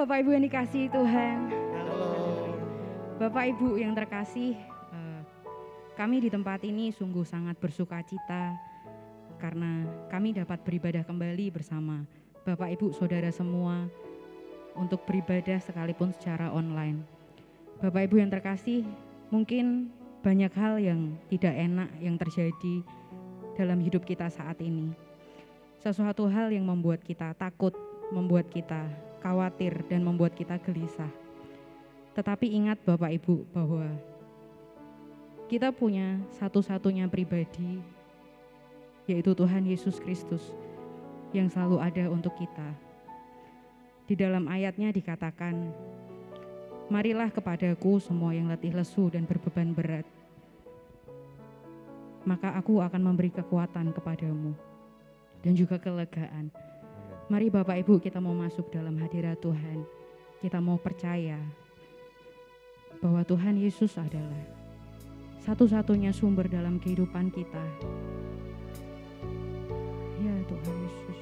Bapak Ibu yang dikasihi Tuhan. Halo. Bapak Ibu yang terkasih, kami di tempat ini sungguh sangat bersuka cita karena kami dapat beribadah kembali bersama Bapak Ibu Saudara semua untuk beribadah sekalipun secara online. Bapak Ibu yang terkasih, mungkin banyak hal yang tidak enak yang terjadi dalam hidup kita saat ini. Sesuatu hal yang membuat kita takut, membuat kita khawatir dan membuat kita gelisah. Tetapi ingat Bapak Ibu bahwa kita punya satu-satunya pribadi, yaitu Tuhan Yesus Kristus yang selalu ada untuk kita. Di dalam ayatnya dikatakan, marilah kepadaku semua yang letih lesu dan berbeban berat, maka aku akan memberi kekuatan kepadamu dan juga kelegaan. Mari Bapak Ibu kita mau masuk dalam hadirat Tuhan. Kita mau percaya bahwa Tuhan Yesus adalah satu-satunya sumber dalam kehidupan kita. Ya Tuhan Yesus.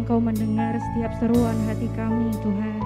Engkau mendengar setiap seruan hati kami, Tuhan.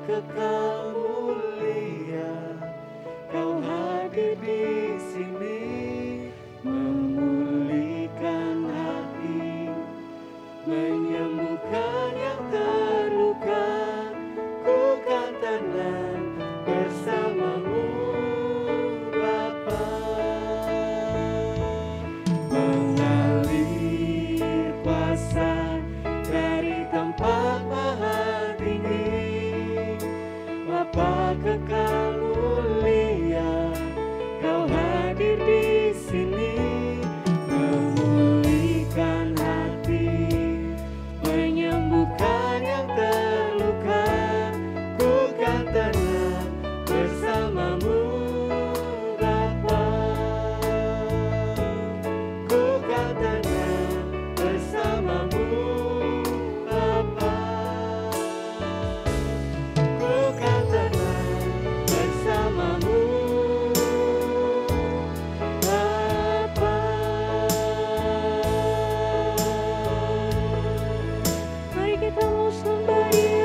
kekal mulia, Kau hadir di sini, memulihkan hati, menyembuhkan yang terluka. Ku kan tenang bersamamu, Bapa. Mengalir kuasa dari tempat maha tinggi, Bapa kekal mulia, Kau hadir di sini, memulihkan hati, menyembuhkan yang terluka. Ku kan tenang bersamamu, Bapa. Ku kan tenang bersamamu, Bapa. Ku kan tenang bersamamu, Bapa. Mari kita mau sembah Dia.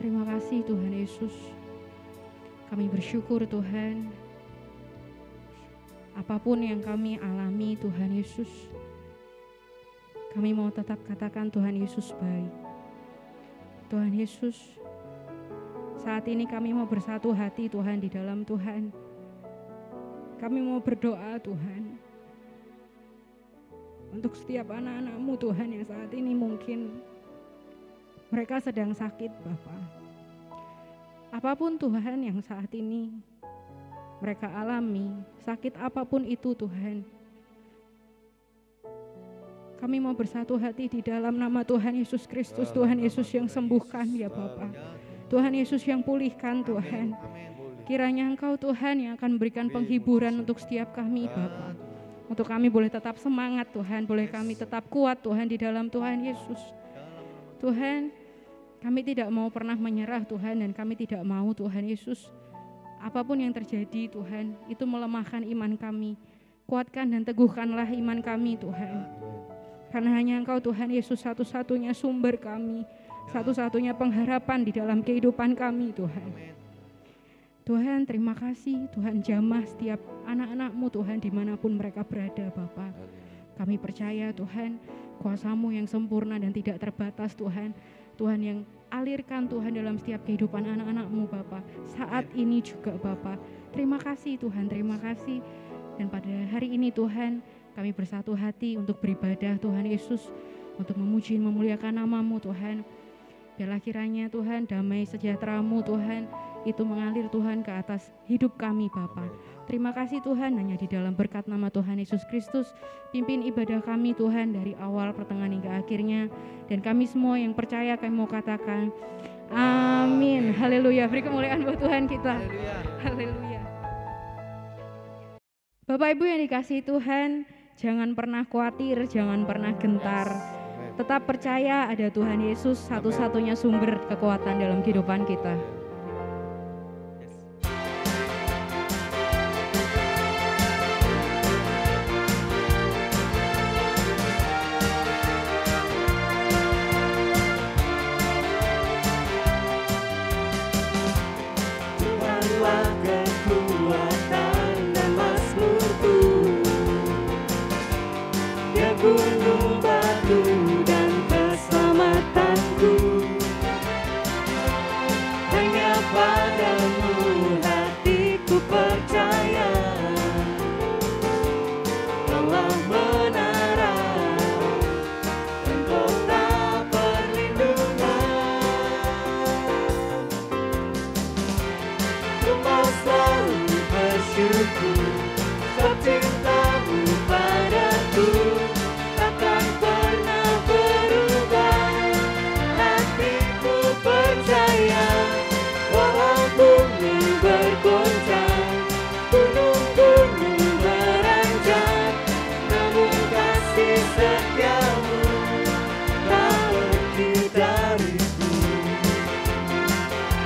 Terima kasih Tuhan Yesus. Kami bersyukur Tuhan. Apapun yang kami alami Tuhan Yesus, kami mau tetap katakan Tuhan Yesus baik. Tuhan Yesus, saat ini kami mau bersatu hati Tuhan di dalam Tuhan. Kami mau berdoa Tuhan untuk setiap anak-anak-Mu Tuhan yang saat ini mungkin mereka sedang sakit Bapa. Apapun Tuhan yang saat ini mereka alami, sakit apapun itu Tuhan. Kami mau bersatu hati di dalam nama Tuhan Yesus Kristus, Tuhan Yesus yang sembuhkan ya Bapa. Tuhan Yesus yang pulihkan Tuhan. Kiranya Engkau Tuhan yang akan memberikan penghiburan untuk setiap kami Bapa. Untuk kami boleh tetap semangat Tuhan, boleh kami tetap kuat Tuhan di dalam Tuhan Yesus. Tuhan, Kami tidak mau pernah menyerah Tuhan, dan kami tidak mau Tuhan Yesus, apapun yang terjadi Tuhan, itu melemahkan iman kami. Kuatkan dan teguhkanlah iman kami Tuhan. Karena hanya Engkau Tuhan Yesus satu-satunya sumber kami, satu-satunya pengharapan di dalam kehidupan kami Tuhan. Tuhan terima kasih, Tuhan jamah setiap anak-anak-Mu Tuhan dimanapun mereka berada Bapa. Kami percaya Tuhan kuasa-Mu yang sempurna dan tidak terbatas Tuhan. Tuhan yang alirkan Tuhan dalam setiap kehidupan anak-anak-Mu Bapa. Saat ini juga Bapa. Terima kasih Tuhan, terima kasih. Dan pada hari ini Tuhan kami bersatu hati untuk beribadah Tuhan Yesus, untuk memuji dan memuliakan nama-Mu Tuhan. Biarlah kiranya Tuhan damai sejahtera-Mu Tuhan itu mengalir Tuhan ke atas hidup kami Bapa. Terima kasih Tuhan, hanya di dalam berkat nama Tuhan Yesus Kristus pimpin ibadah kami Tuhan dari awal pertengahan hingga akhirnya. Dan kami semua yang percaya kami mau katakan amin. Haleluya. Beri kemuliaan buat Tuhan kita. Haleluya. Bapak Ibu yang dikasihi Tuhan, jangan pernah khawatir, jangan pernah gentar. Tetap percaya ada Tuhan Yesus, satu-satunya sumber kekuatan dalam kehidupan kita. Tuhanlah kekuatan dan mazmurku, Dia gunung batu dan keselamatanku. Hanya padamu hatiku percaya, Kaulah menara dan kota perlindungan. Ku mau selalu bersyukur, sebab cinta-Mu padaku takkan pernah berubah. Hatiku percaya, walau bumi bergoncang, gunung-gunung beranjak, namun kasih setia-Mu tak pergi dariku.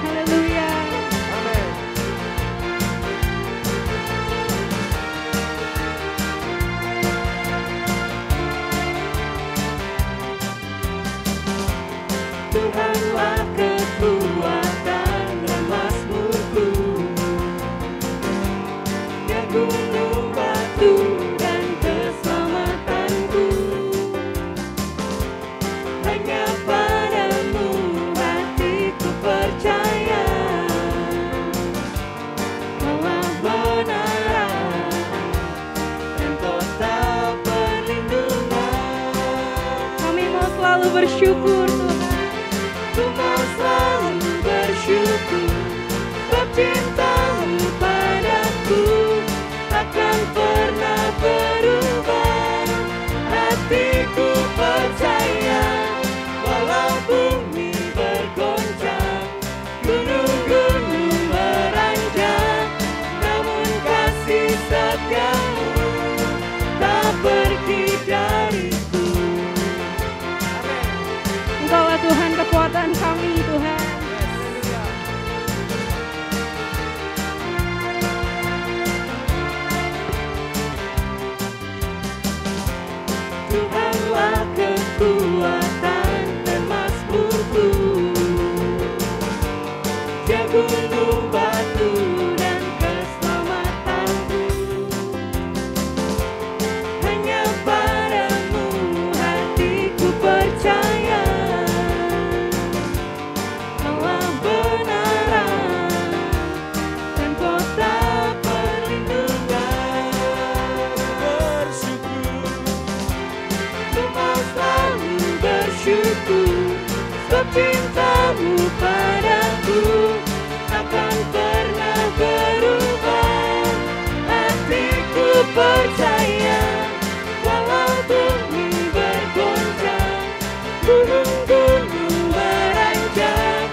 Haleluya. Amin. Tuhanlah kekuatan dan mazmurku, Dia gunung batu dan keselamatanku. Hanya padamu hatiku percaya, Kaulah menara dan kota perlindungan. Kami mau selalu bersyukur Tuhan. Ku mau selalu bersyukur, sebab cinta-Mu padaku takkan pernah berubah. Hatiku percaya, walau bumi bergoncang, gunung-gunung beranjak, namun kasih setia-Mu tak pergi dariku. Engkaulah Tuhan kekuatan kami Tuhan. Tuhanlah kekuatan dan mazmurku, Dia gunung batu dan keselamatanku. Hanya padamu hatiku percaya, Kaulah menara dan kota perlindungan. Bersyukur, ku mau selalu bersyukur, sebab cinta-Mu padaku takkan pernah berubah. Hatiku percaya, walau bumi bergoncang, gunung-gunung beranjak,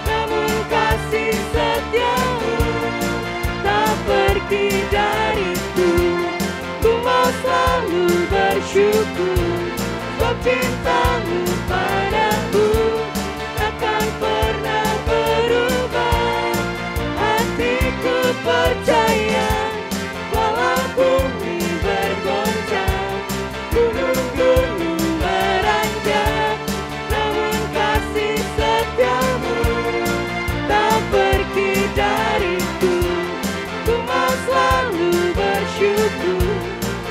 namun kasih setia-Mu tak pergi dariku. Ku mau selalu bersyukur, sebab cinta-Mu padaku takkan bersyukur,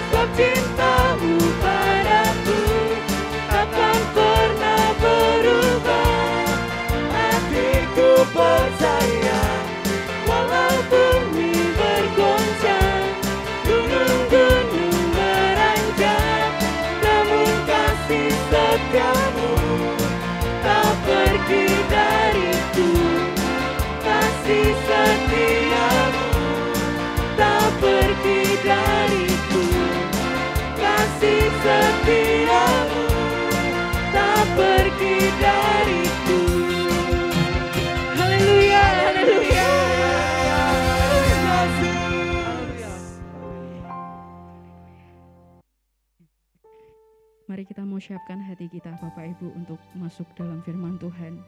sebab cintamu padaku takkan pernah berubah. Hatiku percaya, walau bumi bergoncang, gunung-gunung beranjak, namun kasih setiamu tak pergi dariku. Kasih setiamu tak pergi dariku. Kasih setiamu tak pergi dariku. Haleluya, haleluya. Mari kita mau siapkan hati kita Bapak Ibu untuk masuk dalam firman Tuhan.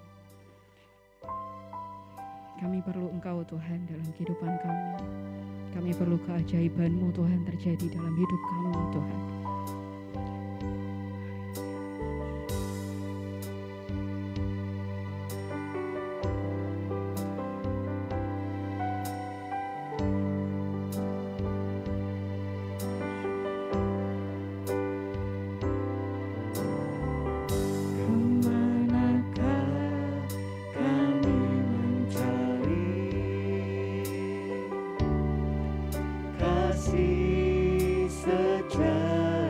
Kami perlu Engkau Tuhan dalam kehidupan kami. Kami perlu keajaiban-Mu Tuhan terjadi dalam hidup kami Tuhan. Kasih sejati.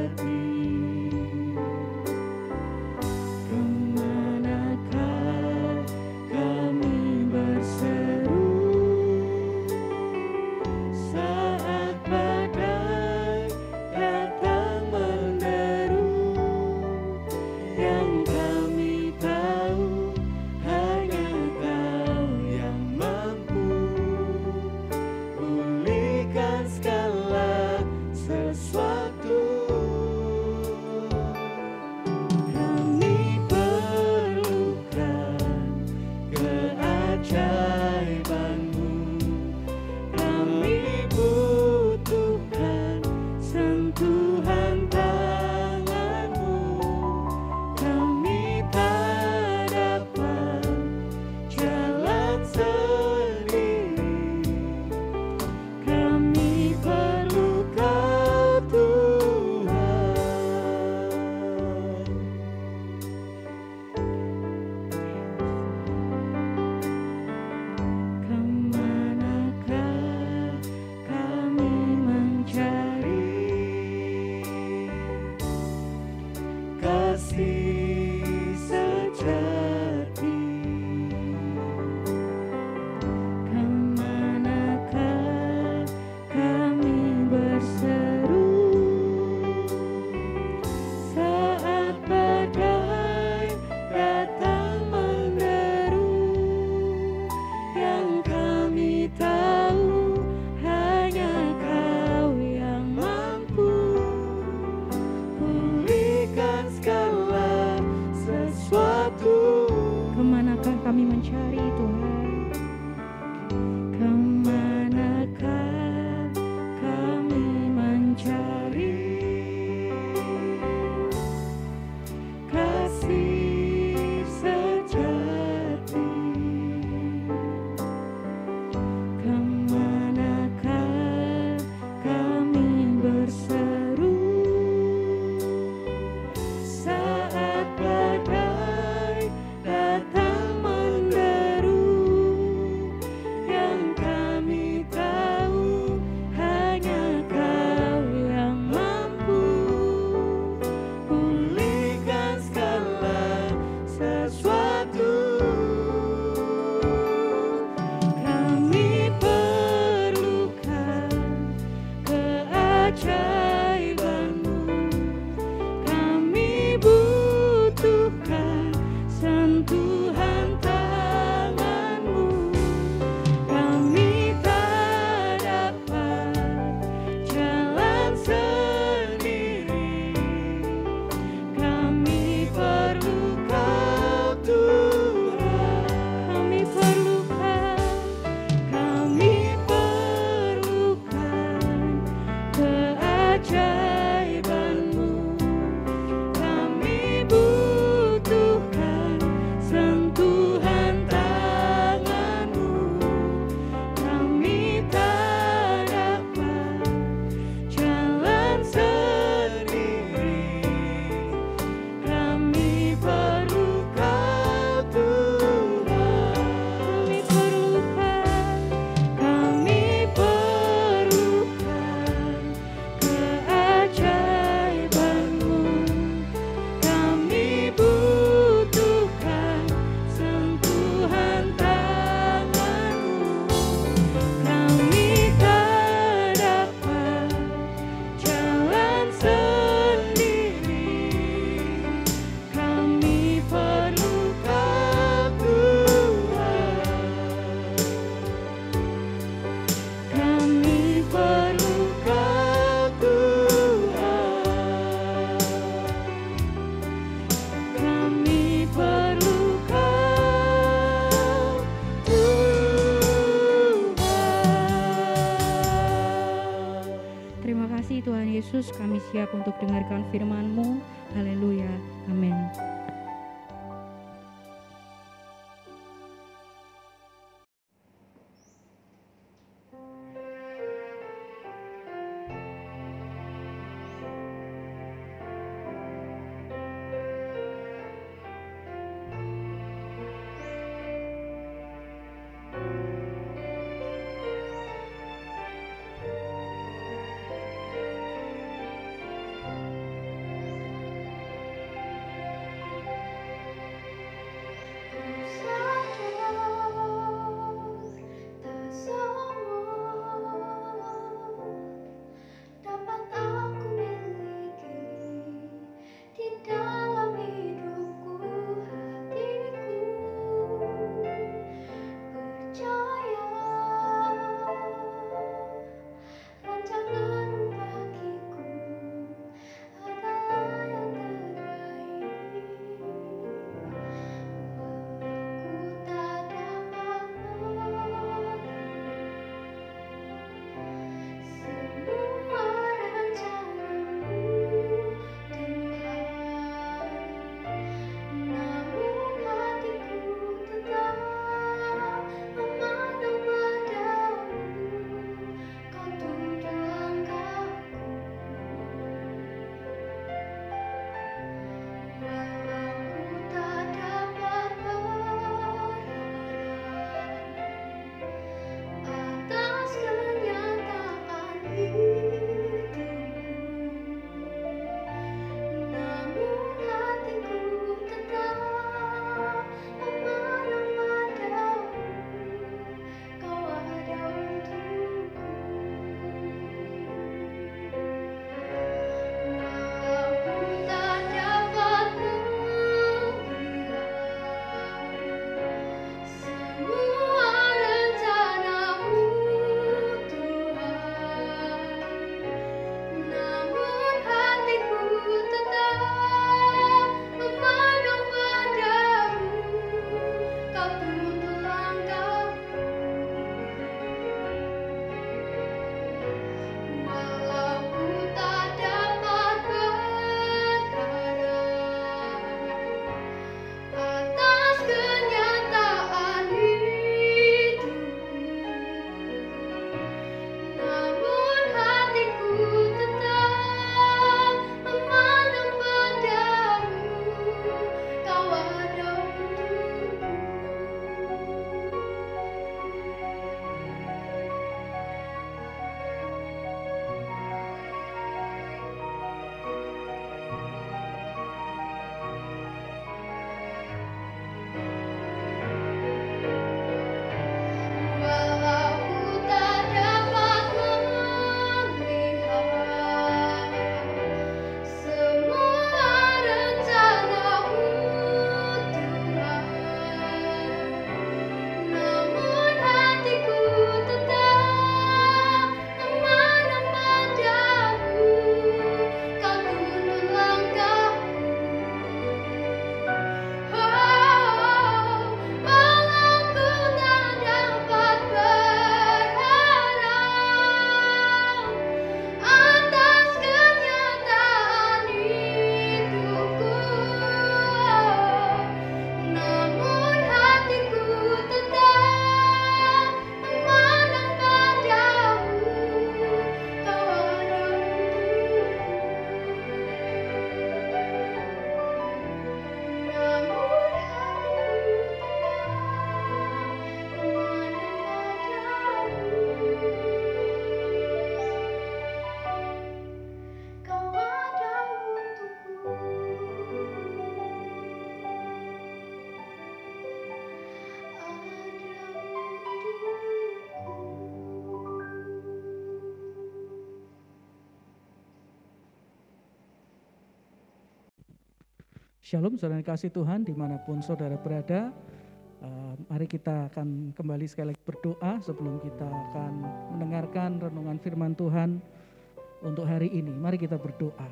Yesus, kami siap untuk dengarkan firman-Mu. Haleluya. Amin. Shalom saudara kasih Tuhan dimanapun saudara berada. Mari kita akan kembali sekali lagi berdoa sebelum kita akan mendengarkan renungan firman Tuhan untuk hari ini. Mari kita berdoa.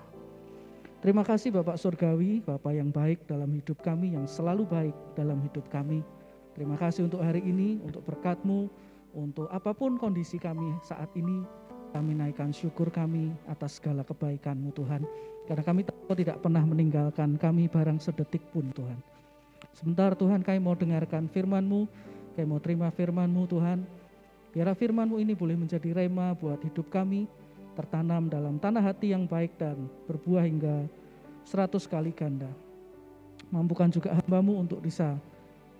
Terima kasih Bapak Surgawi, Bapak yang baik dalam hidup kami, yang selalu baik dalam hidup kami. Terima kasih untuk hari ini, untuk berkat-Mu, untuk apapun kondisi kami saat ini. Kami naikkan syukur kami atas segala kebaikan-Mu Tuhan. Karena kami tahu tidak pernah meninggalkan kami barang sedetik pun Tuhan. Sebentar Tuhan kami mau dengarkan firman-Mu, kami mau terima firman-Mu Tuhan. Biarlah firman-Mu ini boleh menjadi rema buat hidup kami, tertanam dalam tanah hati yang baik dan berbuah hingga 100 kali ganda. Mampukan juga hamba-Mu untuk bisa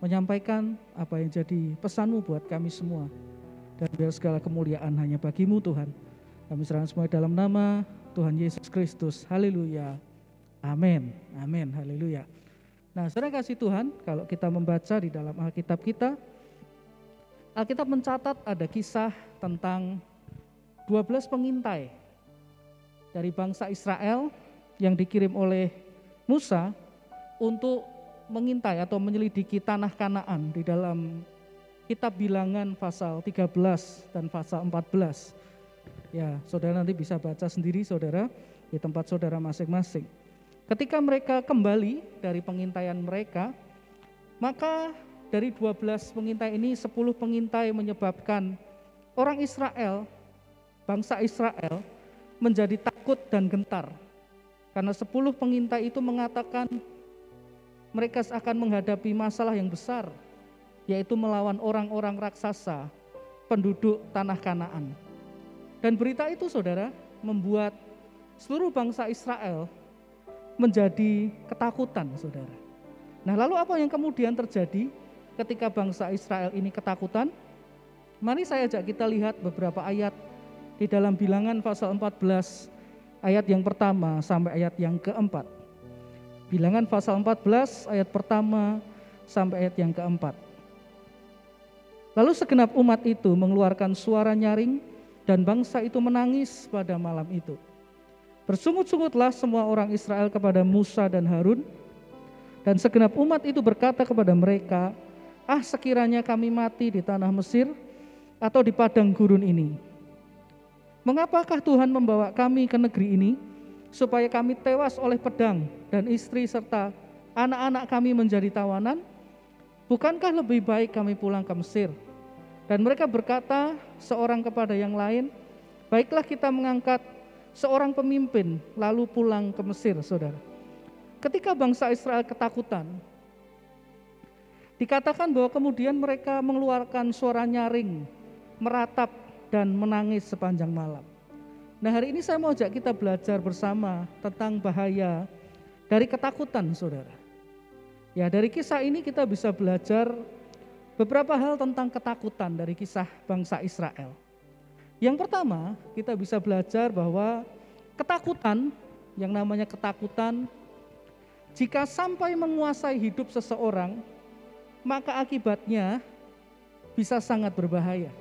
menyampaikan apa yang jadi pesan-Mu buat kami semua. Dan biar segala kemuliaan hanya bagi-Mu Tuhan. Kami serahkan semua dalam nama Tuhan Yesus Kristus. Haleluya. Amin. Amin. Haleluya. Nah, saudara kasih Tuhan, kalau kita membaca di dalam Alkitab kita, Alkitab mencatat ada kisah tentang 12 pengintai dari bangsa Israel yang dikirim oleh Musa untuk mengintai atau menyelidiki tanah Kanaan di dalam Kitab Bilangan pasal 13 dan pasal 14. Ya, saudara nanti bisa baca sendiri saudara di tempat saudara masing-masing. Ketika mereka kembali dari pengintaian mereka, maka dari 12 pengintai ini 10 pengintai menyebabkan orang Israel, bangsa Israel menjadi takut dan gentar. Karena 10 pengintai itu mengatakan mereka akan menghadapi masalah yang besar, yaitu melawan orang-orang raksasa penduduk tanah Kanaan. Dan berita itu saudara membuat seluruh bangsa Israel menjadi ketakutan saudara. Nah lalu apa yang kemudian terjadi ketika bangsa Israel ini ketakutan? Mari saya ajak kita lihat beberapa ayat di dalam Bilangan pasal 14 ayat yang pertama sampai ayat yang keempat. Bilangan pasal 14 ayat pertama sampai ayat yang keempat. Lalu segenap umat itu mengeluarkan suara nyaring dan bangsa itu menangis pada malam itu. Bersungut-sungutlah semua orang Israel kepada Musa dan Harun, dan segenap umat itu berkata kepada mereka, sekiranya kami mati di tanah Mesir atau di padang gurun ini. Mengapakah Tuhan membawa kami ke negeri ini, supaya kami tewas oleh pedang dan istri serta anak-anak kami menjadi tawanan? Bukankah lebih baik kami pulang ke Mesir? Dan mereka berkata seorang kepada yang lain, baiklah kita mengangkat seorang pemimpin lalu pulang ke Mesir, saudara. Ketika bangsa Israel ketakutan, dikatakan bahwa kemudian mereka mengeluarkan suara nyaring, meratap dan menangis sepanjang malam. Nah hari ini saya mau ajak kita belajar bersama tentang bahaya dari ketakutan, saudara. Ya dari kisah ini kita bisa belajar beberapa hal tentang ketakutan dari kisah bangsa Israel. Yang pertama, kita bisa belajar bahwa ketakutan, yang namanya ketakutan, jika sampai menguasai hidup seseorang, maka akibatnya bisa sangat berbahaya.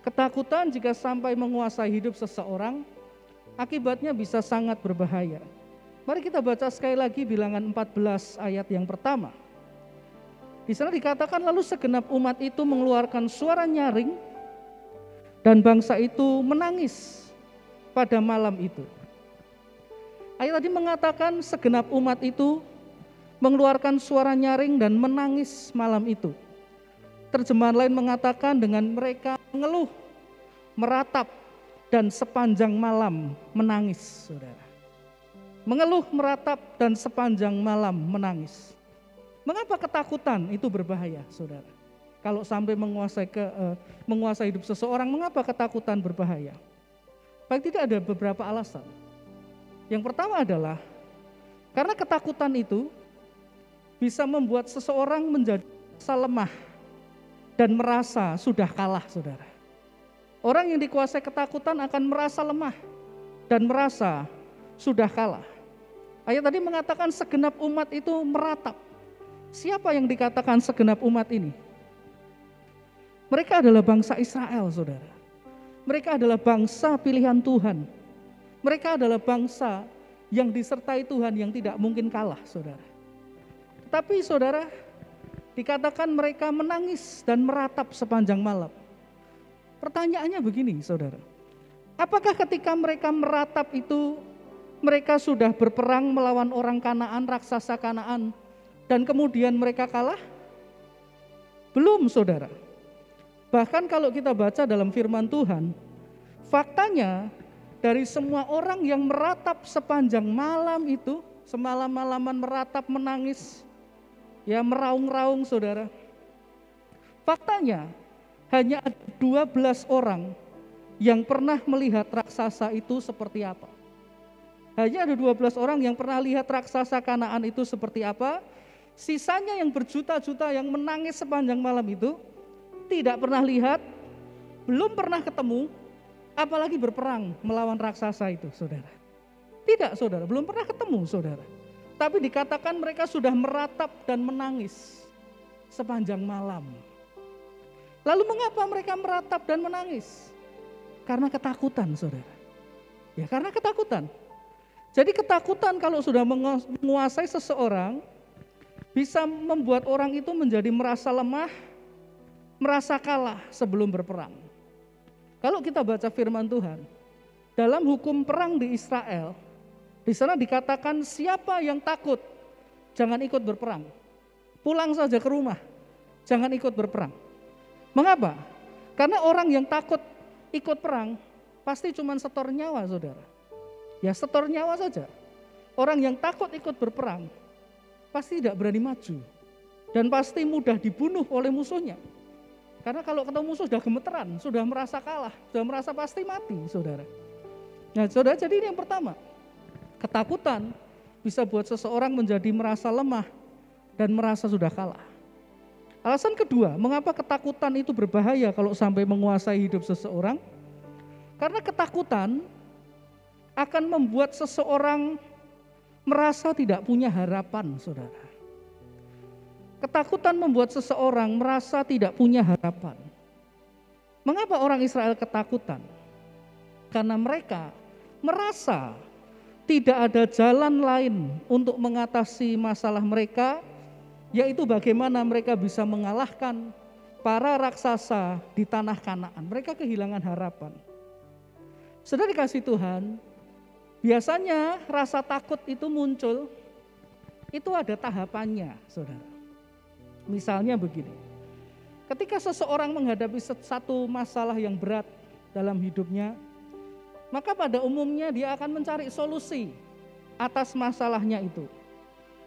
Ketakutan jika sampai menguasai hidup seseorang, akibatnya bisa sangat berbahaya. Mari kita baca sekali lagi Bilangan 14 ayat yang pertama. Di sana dikatakan lalu segenap umat itu mengeluarkan suara nyaring dan bangsa itu menangis pada malam itu. Ayat tadi mengatakan segenap umat itu mengeluarkan suara nyaring dan menangis malam itu. Terjemahan lain mengatakan dengan mereka mengeluh, meratap dan sepanjang malam menangis, saudara. Mengeluh, meratap dan sepanjang malam menangis. Mengapa ketakutan itu berbahaya, saudara? Kalau sampai menguasai hidup seseorang, mengapa ketakutan berbahaya? Baik, tidak ada beberapa alasan. Yang pertama adalah karena ketakutan itu bisa membuat seseorang menjadi lemah dan merasa sudah kalah, saudara. Orang yang dikuasai ketakutan akan merasa lemah dan merasa sudah kalah. Ayat tadi mengatakan segenap umat itu meratap. Siapa yang dikatakan segenap umat ini? Mereka adalah bangsa Israel, saudara. Mereka adalah bangsa pilihan Tuhan. Mereka adalah bangsa yang disertai Tuhan yang tidak mungkin kalah, saudara. Tapi saudara, dikatakan mereka menangis dan meratap sepanjang malam. Pertanyaannya begini, saudara. Apakah ketika mereka meratap itu, mereka sudah berperang melawan orang Kanaan, raksasa Kanaan, dan kemudian mereka kalah? Belum, saudara. Bahkan kalau kita baca dalam firman faktanya dari semua orang yang meratap sepanjang malam itu, semalam-malaman meratap menangis, ya meraung-raung saudara. Faktanya hanya ada 12 orang yang pernah melihat raksasa itu seperti apa. Hanya ada 12 orang yang pernah lihat raksasa Kanaan itu seperti apa. Sisanya yang berjuta-juta yang menangis sepanjang malam itu tidak pernah lihat, belum pernah ketemu, apalagi berperang melawan raksasa itu, saudara. Tidak, saudara, belum pernah ketemu, saudara. Tapi dikatakan mereka sudah meratap dan menangis sepanjang malam. Lalu mengapa mereka meratap dan menangis? Karena ketakutan, saudara. Ya, karena ketakutan. Jadi ketakutan kalau sudah menguasai seseorang, bisa membuat orang itu menjadi merasa lemah, merasa kalah sebelum berperang. Kalau kita baca firman Tuhan, dalam hukum perang di Israel, di sana dikatakan siapa yang takut, jangan ikut berperang. Pulang saja ke rumah, jangan ikut berperang. Mengapa? Karena orang yang takut ikut perang, pasti cuma setor nyawa, saudara. Ya setor nyawa saja. Orang yang takut ikut berperang, pasti tidak berani maju. Dan pasti mudah dibunuh oleh musuhnya. Karena kalau ketemu musuh sudah gemeteran, sudah merasa kalah, sudah merasa pasti mati, saudara. Nah, saudara, jadi ini yang pertama. Ketakutan bisa buat seseorang menjadi merasa lemah dan merasa sudah kalah. Alasan kedua, mengapa ketakutan itu berbahaya kalau sampai menguasai hidup seseorang? Karena ketakutan akan membuat seseorang merasa tidak punya harapan, saudara. Ketakutan membuat seseorang merasa tidak punya harapan. Mengapa orang Israel ketakutan? Karena mereka merasa tidak ada jalan lain untuk mengatasi masalah mereka, yaitu bagaimana mereka bisa mengalahkan para raksasa di tanah Kanaan. Mereka kehilangan harapan. Saudara dikasih Tuhan, biasanya rasa takut itu muncul, itu ada tahapannya, saudara. Misalnya begini, ketika seseorang menghadapi satu masalah yang berat dalam hidupnya, maka pada umumnya dia akan mencari solusi atas masalahnya itu.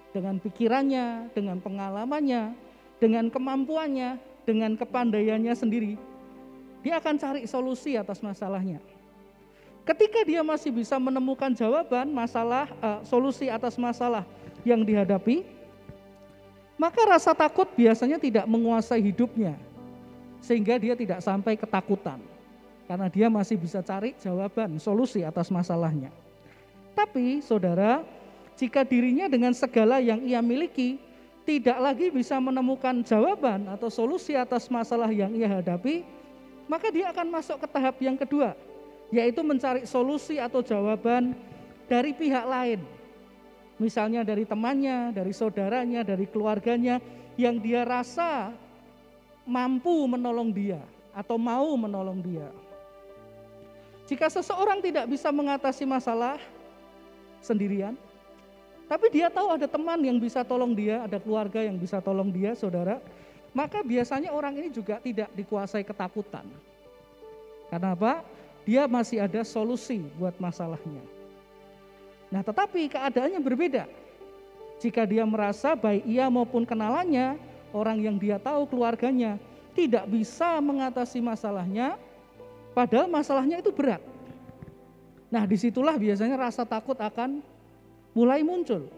Dengan pikirannya, dengan pengalamannya, dengan kemampuannya, dengan kepandaiannya sendiri, dia akan cari solusi atas masalahnya. Ketika dia masih bisa menemukan jawaban solusi atas masalah yang dihadapi, maka rasa takut biasanya tidak menguasai hidupnya, sehingga dia tidak sampai ketakutan, karena dia masih bisa cari jawaban, solusi atas masalahnya. Tapi saudara, jika dirinya dengan segala yang ia miliki, tidak lagi bisa menemukan jawaban atau solusi atas masalah yang ia hadapi, maka dia akan masuk ke tahap yang kedua, yaitu mencari solusi atau jawaban dari pihak lain. Misalnya dari temannya, dari saudaranya, dari keluarganya yang dia rasa mampu menolong dia atau mau menolong dia. Jika seseorang tidak bisa mengatasi masalah sendirian, tapi dia tahu ada teman yang bisa tolong dia, ada keluarga yang bisa tolong dia, saudara, maka biasanya orang ini juga tidak dikuasai ketakutan. Karena apa? Dia masih ada solusi buat masalahnya. Nah, tetapi keadaannya berbeda. Jika dia merasa baik ia maupun kenalannya, orang yang dia tahu keluarganya, tidak bisa mengatasi masalahnya, padahal masalahnya itu berat. Nah, disitulah biasanya rasa takut akan mulai muncul.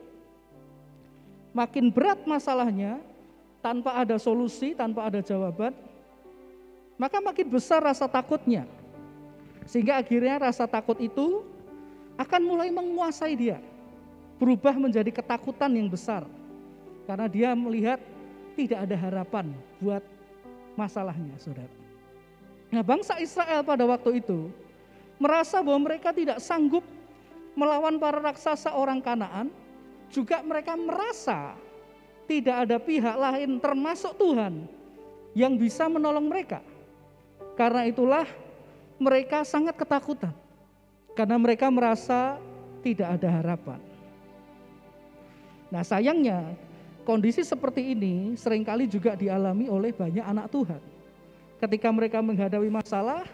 Makin berat masalahnya, tanpa ada solusi, tanpa ada jawaban, maka makin besar rasa takutnya. Sehingga akhirnya rasa takut itu akan mulai menguasai dia, berubah menjadi ketakutan yang besar, karena dia melihat tidak ada harapan buat masalahnya, saudara. Nah, bangsa Israel pada waktu itu merasa bahwa mereka tidak sanggup melawan para raksasa orang Kanaan, juga mereka merasa tidak ada pihak lain termasuk Tuhan yang bisa menolong mereka. Karena itulah mereka sangat ketakutan. Karena mereka merasa tidak ada harapan. Nah, sayangnya kondisi seperti ini seringkali juga dialami oleh banyak anak Tuhan. Ketika mereka menghadapi masalah,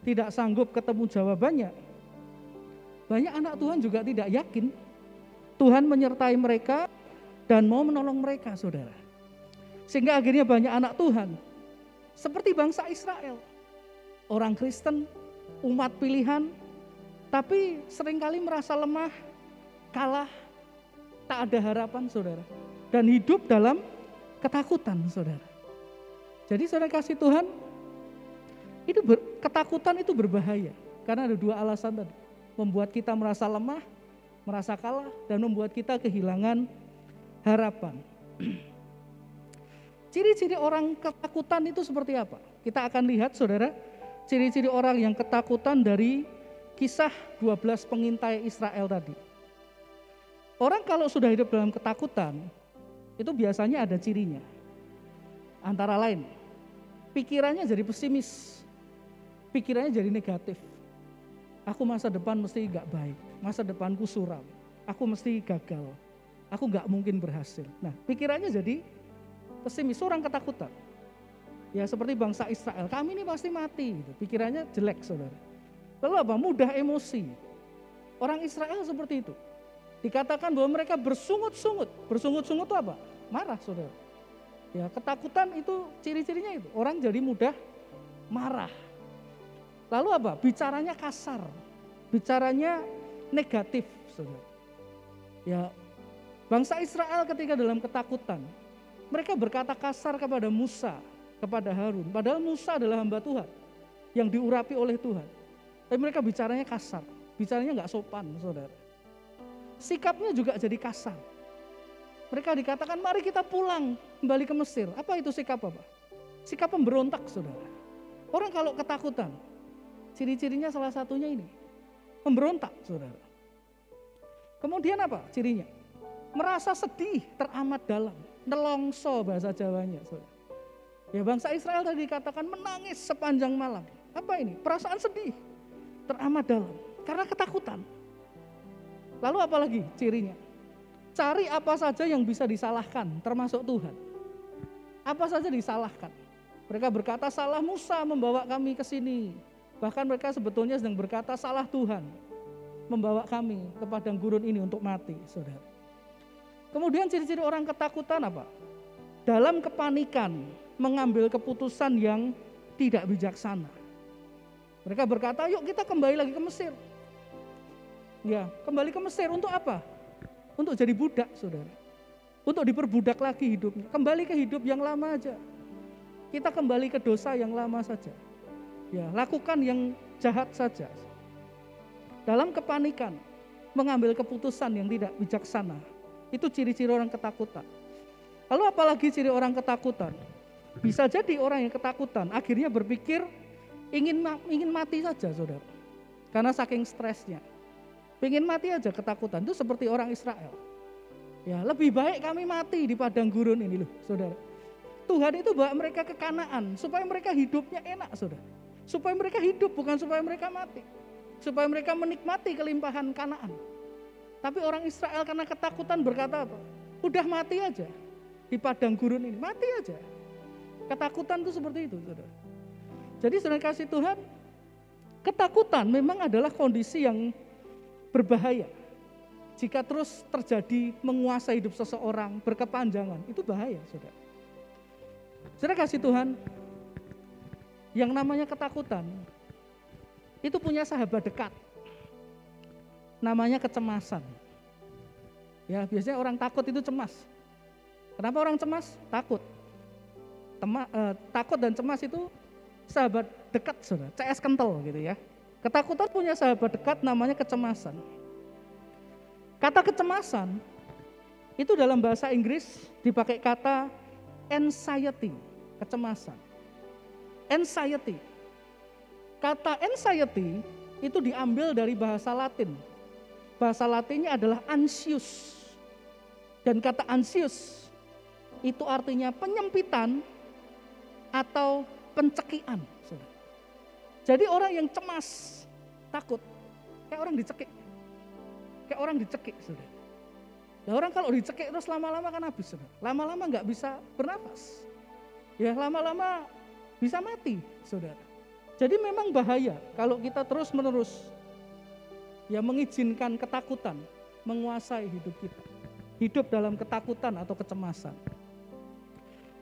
tidak sanggup ketemu jawabannya. Banyak anak Tuhan juga tidak yakin Tuhan menyertai mereka dan mau menolong mereka, saudara. Sehingga akhirnya banyak anak Tuhan seperti bangsa Israel, orang Kristen, umat pilihan, tapi seringkali merasa lemah, kalah, tak ada harapan, saudara. Dan hidup dalam ketakutan, saudara. Jadi saudara kasih Tuhan, ketakutan itu berbahaya. Karena ada dua alasan tadi. Membuat kita merasa lemah, merasa kalah, dan membuat kita kehilangan harapan. Ciri-ciri orang ketakutan itu seperti apa? Kita akan lihat, saudara, ciri-ciri orang yang ketakutan dari kisah 12 pengintai Israel tadi. Orang kalau sudah hidup dalam ketakutan, itu biasanya ada cirinya. Antara lain, pikirannya jadi pesimis, pikirannya jadi negatif. Aku masa depan mesti gak baik, masa depanku suram, aku mesti gagal, aku gak mungkin berhasil. Nah, pikirannya jadi pesimis, orang ketakutan. Ya seperti bangsa Israel, kami ini pasti mati, gitu. Pikirannya jelek, saudara. Lalu apa? Mudah emosi. Orang Israel seperti itu. Dikatakan bahwa mereka bersungut-sungut. Bersungut-sungut itu apa? Marah, saudara. Ya, ketakutan itu ciri-cirinya itu. Orang jadi mudah marah. Lalu apa? Bicaranya kasar. Bicaranya negatif, saudara. Ya, bangsa Israel ketika dalam ketakutan, mereka berkata kasar kepada Musa, kepada Harun. Padahal Musa adalah hamba Tuhan yang diurapi oleh Tuhan. Tapi mereka bicaranya kasar. Bicaranya gak sopan, saudara. Sikapnya juga jadi kasar. Mereka dikatakan mari kita pulang kembali ke Mesir. Apa itu sikap apa? Sikap pemberontak, saudara. Orang kalau ketakutan, ciri-cirinya salah satunya ini. Pemberontak, saudara. Kemudian apa cirinya? Merasa sedih teramat dalam. Nelongso bahasa Jawanya, saudara. Ya bangsa Israel tadi dikatakan menangis sepanjang malam. Apa ini? Perasaan sedih teramat dalam. Karena ketakutan. Lalu apa lagi cirinya? Cari apa saja yang bisa disalahkan, termasuk Tuhan. Apa saja disalahkan. Mereka berkata salah Musa membawa kami ke sini. Bahkan mereka sebetulnya sedang berkata salah Tuhan membawa kami ke padang gurun ini untuk mati, saudara. Kemudian ciri-ciri orang ketakutan apa? Dalam kepanikan mengambil keputusan yang tidak bijaksana. Mereka berkata, yuk kita kembali lagi ke Mesir. Ya, kembali ke Mesir untuk apa? Untuk jadi budak, saudara. Untuk diperbudak lagi hidupnya. Kembali ke hidup yang lama aja. Kita kembali ke dosa yang lama saja. Ya, lakukan yang jahat saja. Dalam kepanikan, mengambil keputusan yang tidak bijaksana. Itu ciri-ciri orang ketakutan. Lalu apalagi ciri orang ketakutan? Bisa jadi orang yang ketakutan akhirnya berpikir ingin mati saja, saudara. Karena saking stresnya. Pengen mati aja ketakutan. Itu seperti orang Israel. Ya, lebih baik kami mati di padang gurun ini loh, saudara. Tuhan itu bawa mereka ke Kanaan supaya mereka hidupnya enak, saudara. Supaya mereka hidup, bukan supaya mereka mati. Supaya mereka menikmati kelimpahan Kanaan. Tapi orang Israel karena ketakutan berkata apa? Udah mati aja di padang gurun ini, mati aja. Ketakutan itu seperti itu, saudara. Jadi saudara kasih Tuhan, ketakutan memang adalah kondisi yang berbahaya. Jika terus terjadi menguasai hidup seseorang berkepanjangan, itu bahaya, saudara. Saudara kasih Tuhan, yang namanya ketakutan, itu punya sahabat dekat. Namanya kecemasan. Ya, biasanya orang takut itu cemas. Kenapa orang cemas? Takut. Takut dan cemas itu sahabat dekat, saudara. CS kental gitu ya. Ketakutan punya sahabat dekat namanya kecemasan. Kata kecemasan itu dalam bahasa Inggris dipakai kata anxiety, kecemasan. Anxiety. Kata anxiety itu diambil dari bahasa Latin. Bahasa Latinnya adalah anxious. Dan kata anxious itu artinya penyempitan atau pencekian. Jadi orang yang cemas, takut, kayak orang dicekik. Kayak orang dicekik, saudara. Nah, orang kalau dicekik terus lama-lama kan habis, saudara. Lama-lama nggak bisa bernafas. Ya lama-lama bisa mati, saudara. Jadi memang bahaya kalau kita terus-menerus mengizinkan ketakutan menguasai hidup kita. Hidup dalam ketakutan atau kecemasan.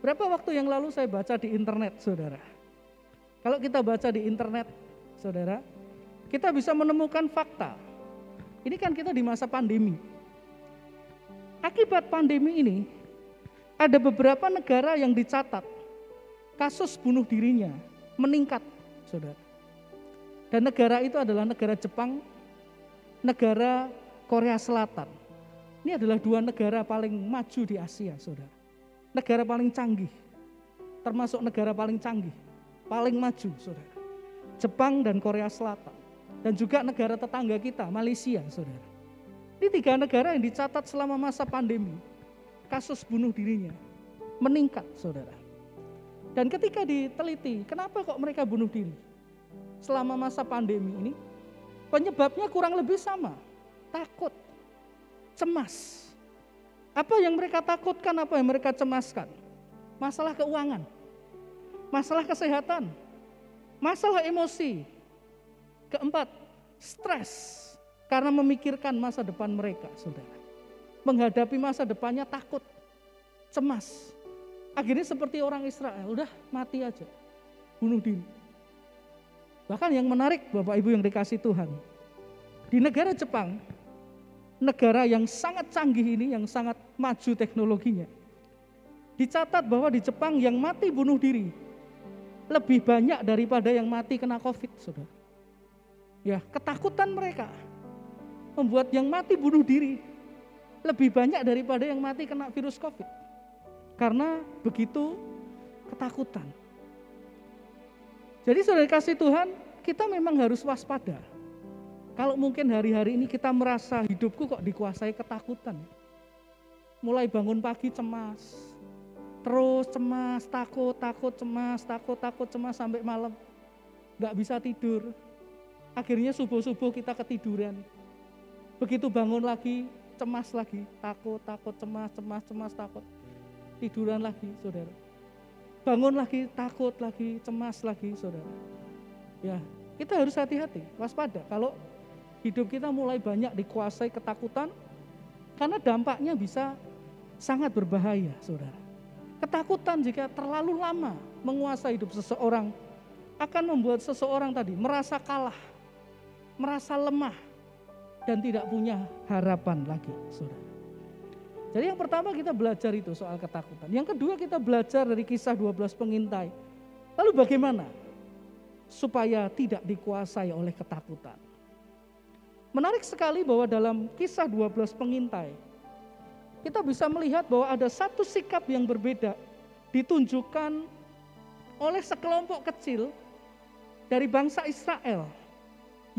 Berapa waktu yang lalu saya baca di internet, saudara. Kalau kita baca di internet, saudara, kita bisa menemukan fakta. Ini kan kita di masa pandemi. Akibat pandemi ini, ada beberapa negara yang dicatat kasus bunuh dirinya meningkat, saudara. Dan negara itu adalah negara Jepang, negara Korea Selatan. Ini adalah dua negara paling maju di Asia, saudara. Negara paling canggih, termasuk negara paling canggih, paling maju, saudara. Jepang dan Korea Selatan. Dan juga negara tetangga kita, Malaysia, saudara. Ini tiga negara yang dicatat selama masa pandemi. Kasus bunuh dirinya meningkat, saudara. Dan ketika diteliti, kenapa kok mereka bunuh diri selama masa pandemi ini? Penyebabnya kurang lebih sama. Takut, cemas. Apa yang mereka takutkan, apa yang mereka cemaskan? Masalah keuangan, masalah kesehatan, masalah emosi. Keempat, stres karena memikirkan masa depan mereka, saudara. Menghadapi masa depannya takut, cemas. Akhirnya seperti orang Israel, udah mati aja, bunuh diri. Bahkan yang menarik Bapak Ibu yang dikasih Tuhan, di negara Jepang, negara yang sangat canggih ini, yang sangat maju teknologinya, dicatat bahwa di Jepang yang mati bunuh diri lebih banyak daripada yang mati kena COVID, saudara. Ya, ketakutan mereka membuat yang mati bunuh diri lebih banyak daripada yang mati kena virus COVID. Karena begitu ketakutan. Jadi saudara kasih Tuhan, kita memang harus waspada. Kalau mungkin hari-hari ini kita merasa hidupku kok dikuasai ketakutan. Mulai bangun pagi cemas, terus cemas, takut, cemas sampai malam. Gak bisa tidur. Akhirnya subuh-subuh kita ketiduran. Begitu bangun lagi, cemas lagi, takut, cemas, takut. Tiduran lagi, saudara. Bangun lagi, takut lagi, cemas lagi, saudara. Ya, kita harus hati-hati, waspada. Kalau hidup kita mulai banyak dikuasai ketakutan, karena dampaknya bisa sangat berbahaya, saudara. Ketakutan jika terlalu lama menguasai hidup seseorang, akan membuat seseorang tadi merasa kalah, merasa lemah, dan tidak punya harapan lagi, saudara. Jadi yang pertama kita belajar itu soal ketakutan. Yang kedua kita belajar dari kisah 12 pengintai. Lalu bagaimana supaya tidak dikuasai oleh ketakutan? Menarik sekali bahwa dalam kisah 12 pengintai, kita bisa melihat bahwa ada satu sikap yang berbeda ditunjukkan oleh sekelompok kecil dari bangsa Israel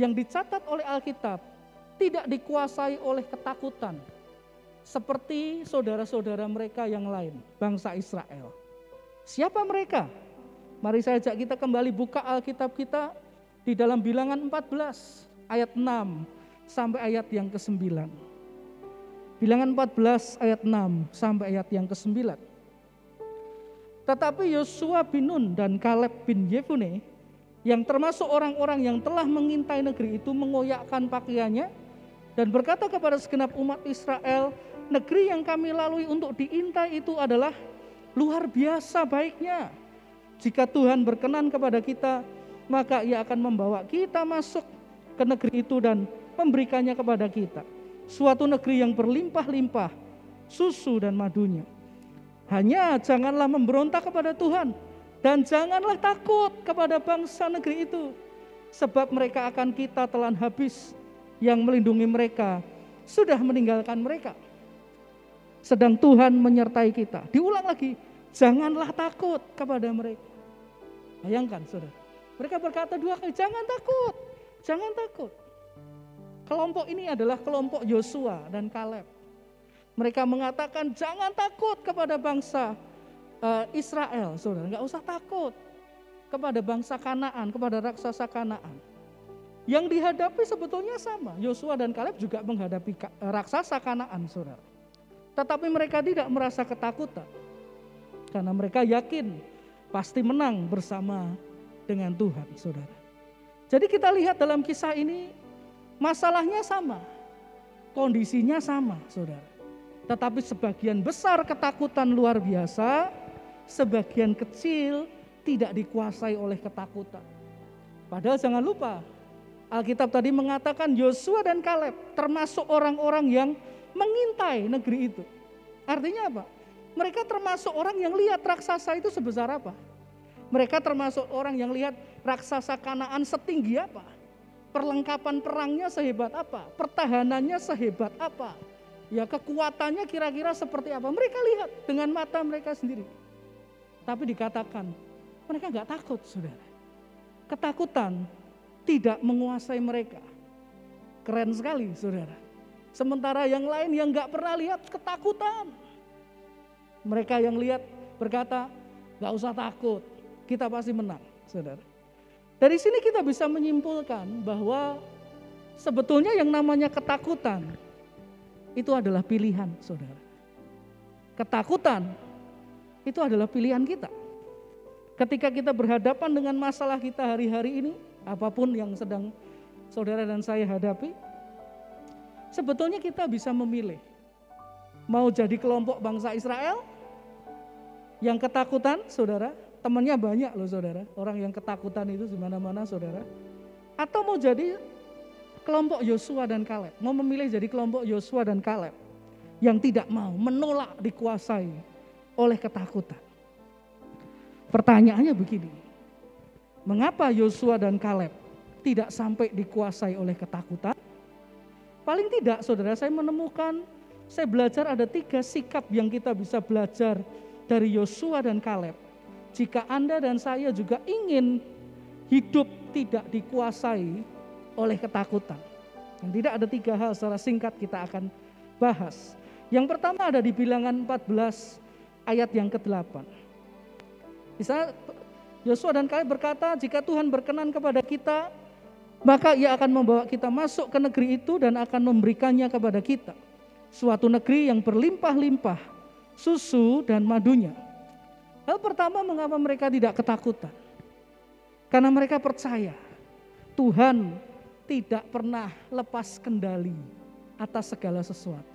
yang dicatat oleh Alkitab tidak dikuasai oleh ketakutan seperti saudara-saudara mereka yang lain, bangsa Israel. Siapa mereka? Mari saya ajak kita kembali buka Alkitab kita di dalam Bilangan 14 ayat 6 sampai ayat yang ke-9. Bilangan 14 ayat 6 sampai ayat yang ke-9. Tetapi Yosua bin Nun dan Kaleb bin Yefune yang termasuk orang-orang yang telah mengintai negeri itu mengoyakkan pakaiannya dan berkata kepada segenap umat Israel, negeri yang kami lalui untuk diintai itu adalah luar biasa baiknya. Jika Tuhan berkenan kepada kita, maka Ia akan membawa kita masuk ke negeri itu dan memberikannya kepada kita. Suatu negeri yang berlimpah-limpah susu dan madunya. Hanya janganlah memberontak kepada Tuhan dan janganlah takut kepada bangsa negeri itu, sebab mereka akan kita telan habis. Yang melindungi mereka sudah meninggalkan mereka. Sedang Tuhan menyertai kita. Diulang lagi, janganlah takut kepada mereka. Bayangkan saudara, mereka berkata dua kali, jangan takut, jangan takut. Kelompok ini adalah kelompok Yosua dan Kaleb. Mereka mengatakan jangan takut kepada bangsa Israel, saudara, nggak usah takut kepada bangsa Kanaan, kepada raksasa Kanaan. Yang dihadapi sebetulnya sama, Yosua dan Kaleb juga menghadapi raksasa Kanaan, saudara. Tetapi mereka tidak merasa ketakutan, karena mereka yakin pasti menang bersama dengan Tuhan, saudara. Jadi kita lihat dalam kisah ini, masalahnya sama, kondisinya sama, saudara. Tetapi sebagian besar ketakutan luar biasa, sebagian kecil tidak dikuasai oleh ketakutan. Padahal jangan lupa, Alkitab tadi mengatakan Yosua dan Kaleb termasuk orang-orang yang mengintai negeri itu. Artinya apa? Mereka termasuk orang yang lihat raksasa itu sebesar apa. Mereka termasuk orang yang lihat raksasa Kanaan setinggi apa. Perlengkapan perangnya sehebat apa. Pertahanannya sehebat apa. Ya, kekuatannya kira-kira seperti apa. Mereka lihat dengan mata mereka sendiri. Tapi dikatakan mereka gak takut, saudara. Ketakutan tidak menguasai mereka. Keren sekali, saudara. Sementara yang lain yang gak pernah lihat ketakutan. Mereka yang lihat berkata, gak usah takut, kita pasti menang, saudara. Dari sini kita bisa menyimpulkan bahwa sebetulnya yang namanya ketakutan itu adalah pilihan, saudara. Ketakutan itu adalah pilihan kita. Ketika kita berhadapan dengan masalah kita hari-hari ini, apapun yang sedang saudara dan saya hadapi, sebetulnya kita bisa memilih. Mau jadi kelompok bangsa Israel yang ketakutan, saudara, temannya banyak loh, saudara. Orang yang ketakutan itu di mana-mana, saudara. Atau mau jadi kelompok Yosua dan Kaleb, mau memilih jadi kelompok Yosua dan Kaleb yang tidak mau, menolak dikuasai oleh ketakutan. Pertanyaannya begini, mengapa Yosua dan Kaleb tidak sampai dikuasai oleh ketakutan? Paling tidak, saudara, saya belajar ada 3 sikap yang kita bisa belajar dari Yosua dan Kaleb. Jika Anda dan saya juga ingin hidup tidak dikuasai oleh ketakutan. Dan tidak ada 3 hal secara singkat kita akan bahas. Yang pertama ada di Bilangan 14 ayat yang ke-8. Di sana Yosua dan Kaleb berkata, jika Tuhan berkenan kepada kita, maka Ia akan membawa kita masuk ke negeri itu dan akan memberikannya kepada kita. Suatu negeri yang berlimpah-limpah susu dan madunya. Hal pertama, mengapa mereka tidak ketakutan? Karena mereka percaya Tuhan tidak pernah lepas kendali atas segala sesuatu.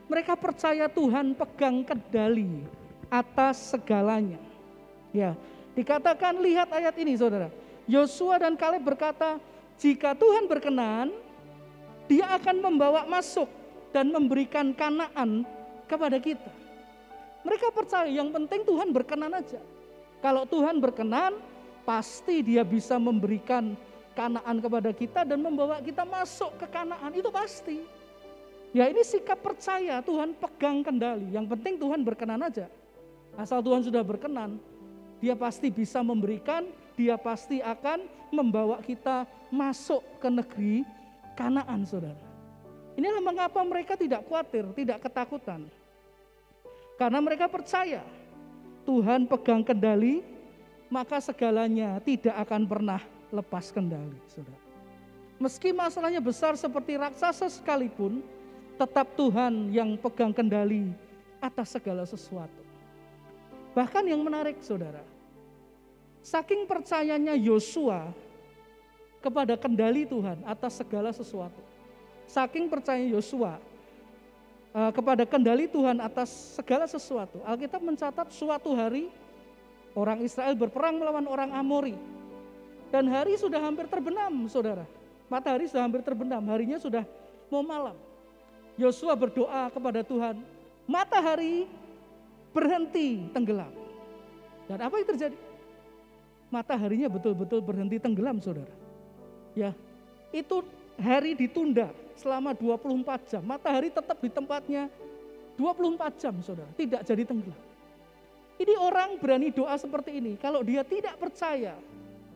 Mereka percaya Tuhan pegang kendali atas segalanya. Ya, dikatakan, lihat ayat ini, saudara. Yosua dan Kaleb berkata, jika Tuhan berkenan, Dia akan membawa masuk dan memberikan Kanaan kepada kita. Mereka percaya yang penting Tuhan berkenan aja. Kalau Tuhan berkenan, pasti Dia bisa memberikan Kanaan kepada kita dan membawa kita masuk ke Kanaan, itu pasti. Ya, ini sikap percaya Tuhan pegang kendali. Yang penting Tuhan berkenan aja. Asal Tuhan sudah berkenan, Dia pasti bisa memberikan, Dia pasti akan membawa kita masuk ke negeri Kanaan, saudara. Inilah mengapa mereka tidak khawatir, tidak ketakutan. Karena mereka percaya Tuhan pegang kendali, maka segalanya tidak akan pernah lepas kendali, saudara. Meski masalahnya besar seperti raksasa sekalipun, tetap Tuhan yang pegang kendali atas segala sesuatu. Bahkan yang menarik, saudara, saking percayanya Yosua kepada kendali Tuhan atas segala sesuatu, saking percaya Yosua kepada kendali Tuhan atas segala sesuatu, Alkitab mencatat suatu hari orang Israel berperang melawan orang Amori. Dan hari sudah hampir terbenam, saudara. Matahari sudah hampir terbenam, harinya sudah mau malam. Yosua berdoa kepada Tuhan, matahari berhenti tenggelam. Dan apa yang terjadi? Mataharinya betul-betul berhenti tenggelam, saudara. Ya, itu hari ditunda selama 24 jam. Matahari tetap di tempatnya 24 jam, saudara. Tidak jadi tenggelam. Ini orang berani doa seperti ini. Kalau dia tidak percaya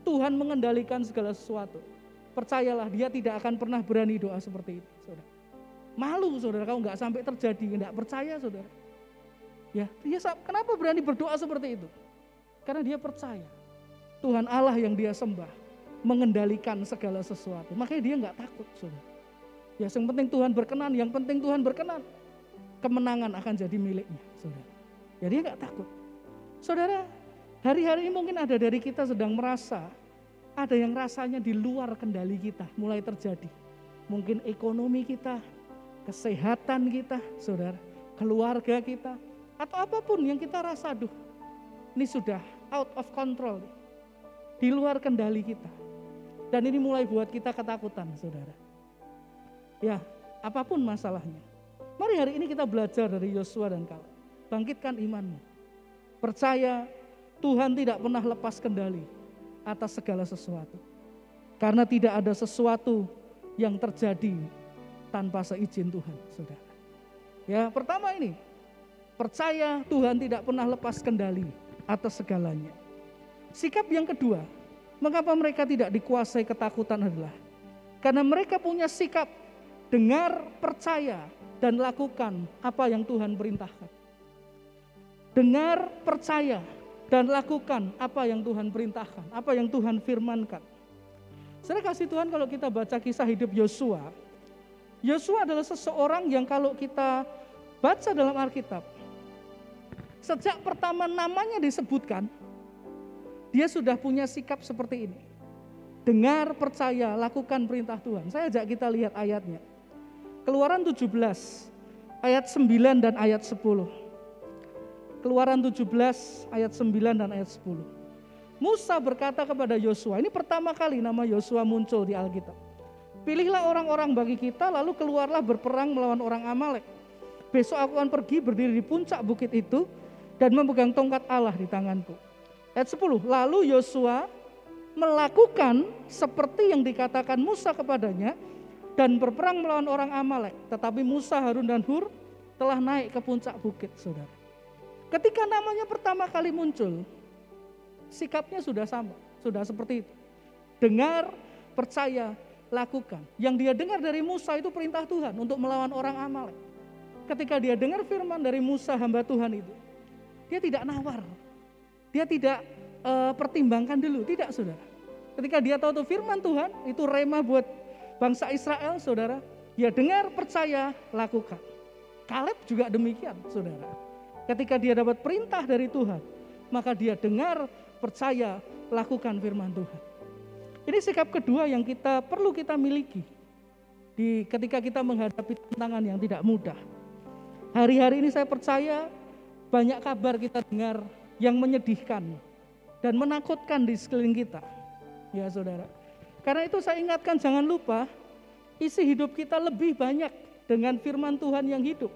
Tuhan mengendalikan segala sesuatu, percayalah dia tidak akan pernah berani doa seperti itu, saudara. Malu, saudara, kalau nggak sampai terjadi, nggak percaya, saudara. Ya, dia kenapa berani berdoa seperti itu? Karena dia percaya Tuhan Allah yang dia sembah mengendalikan segala sesuatu. Makanya dia nggak takut, saudara. Ya, yang penting Tuhan berkenan, yang penting Tuhan berkenan, kemenangan akan jadi miliknya, saudara. Ya, dia nggak takut. Saudara, hari-hari ini mungkin ada dari kita sedang merasa ada yang rasanya di luar kendali kita mulai terjadi. Mungkin ekonomi kita, kesehatan kita, saudara, keluarga kita, atau apapun yang kita rasa, aduh, ini sudah out of control, di luar kendali kita. Dan ini mulai buat kita ketakutan, saudara. Ya, apapun masalahnya. Mari hari ini kita belajar dari Yosua dan Kaleb. Bangkitkan imanmu. Percaya Tuhan tidak pernah lepas kendali atas segala sesuatu. Karena tidak ada sesuatu yang terjadi tanpa seizin Tuhan, saudara. Ya, pertama ini, percaya Tuhan tidak pernah lepas kendali atas segalanya. Sikap yang kedua, mengapa mereka tidak dikuasai ketakutan adalah karena mereka punya sikap dengar, percaya, dan lakukan apa yang Tuhan perintahkan. Dengar, percaya, dan lakukan apa yang Tuhan perintahkan, apa yang Tuhan firmankan. Saya kasih Tuhan, kalau kita baca kisah hidup Yosua, Yosua adalah seseorang yang kalau kita baca dalam Alkitab, sejak pertama namanya disebutkan, dia sudah punya sikap seperti ini. Dengar, percaya, lakukan perintah Tuhan. Saya ajak kita lihat ayatnya. Keluaran 17, ayat 9 dan ayat 10. Keluaran 17 ayat 9 dan ayat 10. Musa berkata kepada Yosua, ini pertama kali nama Yosua muncul di Alkitab. Pilihlah orang-orang bagi kita, lalu keluarlah berperang melawan orang Amalek. Besok aku akan pergi berdiri di puncak bukit itu dan memegang tongkat Allah di tanganku. Ayat 10, lalu Yosua melakukan seperti yang dikatakan Musa kepadanya dan berperang melawan orang Amalek. Tetapi Musa, Harun dan Hur telah naik ke puncak bukit, saudara. Ketika namanya pertama kali muncul, sikapnya sudah sama, sudah seperti itu. Dengar, percaya, lakukan. Yang dia dengar dari Musa itu perintah Tuhan untuk melawan orang Amalek. Ketika dia dengar firman dari Musa hamba Tuhan itu, dia tidak nawar, dia tidak pertimbangkan dulu, tidak, saudara. Ketika dia tahu itu firman Tuhan, itu rema buat bangsa Israel, saudara. Dia dengar, percaya, lakukan. Kaleb juga demikian, saudara. Ketika dia dapat perintah dari Tuhan, maka dia dengar, percaya, lakukan firman Tuhan. Ini sikap kedua yang perlu kita miliki ketika kita menghadapi tantangan yang tidak mudah. Hari-hari ini saya percaya banyak kabar kita dengar yang menyedihkan dan menakutkan di sekeliling kita. Ya, saudara. Karena itu saya ingatkan, jangan lupa isi hidup kita lebih banyak dengan firman Tuhan yang hidup.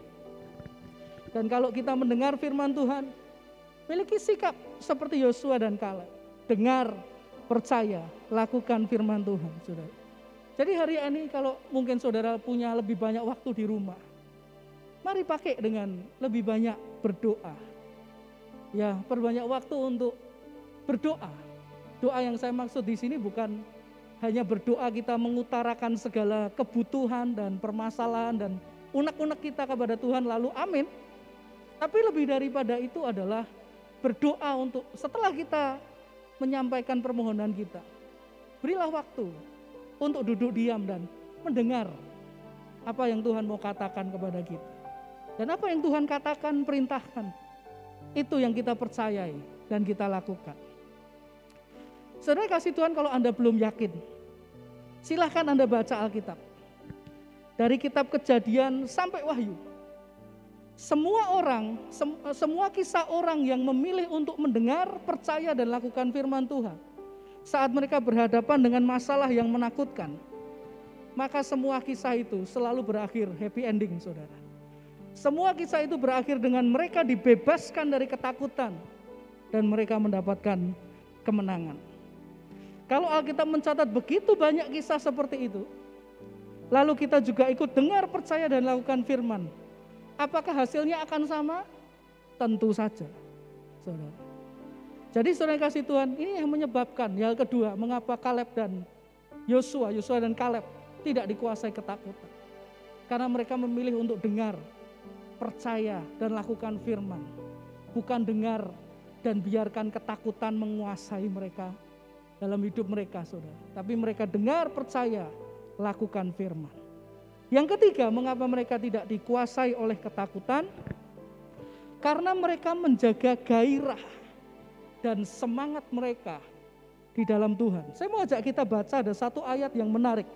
Dan kalau kita mendengar firman Tuhan, miliki sikap seperti Yosua dan Kaleb. Dengar, percaya, lakukan firman Tuhan, saudara. Jadi hari ini kalau mungkin saudara punya lebih banyak waktu di rumah, mari pakai dengan lebih banyak berdoa. Ya, perbanyak waktu untuk berdoa. Doa yang saya maksud di sini bukan hanya berdoa kita mengutarakan segala kebutuhan dan permasalahan dan unek-unek kita kepada Tuhan lalu amin. Tapi lebih daripada itu adalah berdoa untuk setelah kita menyampaikan permohonan kita, berilah waktu untuk duduk diam dan mendengar apa yang Tuhan mau katakan kepada kita. Dan apa yang Tuhan katakan, perintahkan, itu yang kita percayai dan kita lakukan. Saudara kasih Tuhan, kalau Anda belum yakin, silahkan Anda baca Alkitab. Dari kitab Kejadian sampai Wahyu. Semua kisah orang yang memilih untuk mendengar, percaya dan lakukan firman Tuhan. Saat mereka berhadapan dengan masalah yang menakutkan, maka semua kisah itu selalu berakhir happy ending, saudara. Semua kisah itu berakhir dengan mereka dibebaskan dari ketakutan dan mereka mendapatkan kemenangan. Kalau Alkitab mencatat begitu banyak kisah seperti itu, lalu kita juga ikut dengar, percaya dan lakukan firman, apakah hasilnya akan sama? Tentu saja, saudara. Jadi saudara kasih Tuhan, ini yang menyebabkan yang kedua, mengapa Kaleb dan Yosua dan Kaleb tidak dikuasai ketakutan. Karena mereka memilih untuk dengar, percaya dan lakukan firman. Bukan dengar dan biarkan ketakutan menguasai mereka dalam hidup mereka, saudara. Tapi mereka dengar, percaya, lakukan firman. Yang ketiga, mengapa mereka tidak dikuasai oleh ketakutan? Karena mereka menjaga gairah dan semangat mereka di dalam Tuhan. Saya mau ajak kita baca ada satu ayat yang menarik.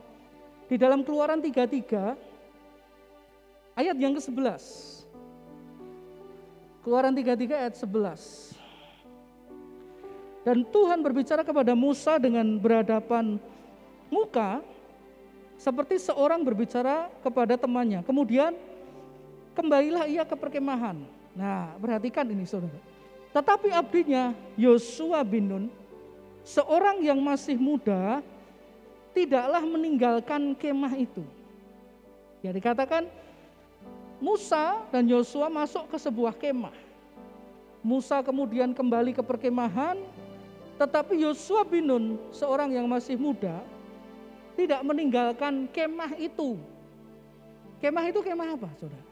Di dalam Keluaran 33 ayat yang ke-11. Keluaran 33 ayat 11. Dan Tuhan berbicara kepada Musa dengan berhadapan muka seperti seorang berbicara kepada temannya. Kemudian kembalilah ia ke perkemahan. Nah, perhatikan ini saudara. Tetapi abdinya Yosua bin Nun, seorang yang masih muda, tidaklah meninggalkan kemah itu. Ya, dikatakan Musa dan Yosua masuk ke sebuah kemah. Musa kemudian kembali ke perkemahan, tetapi Yosua bin Nun, seorang yang masih muda, tidak meninggalkan kemah itu. Kemah itu kemah apa, saudara?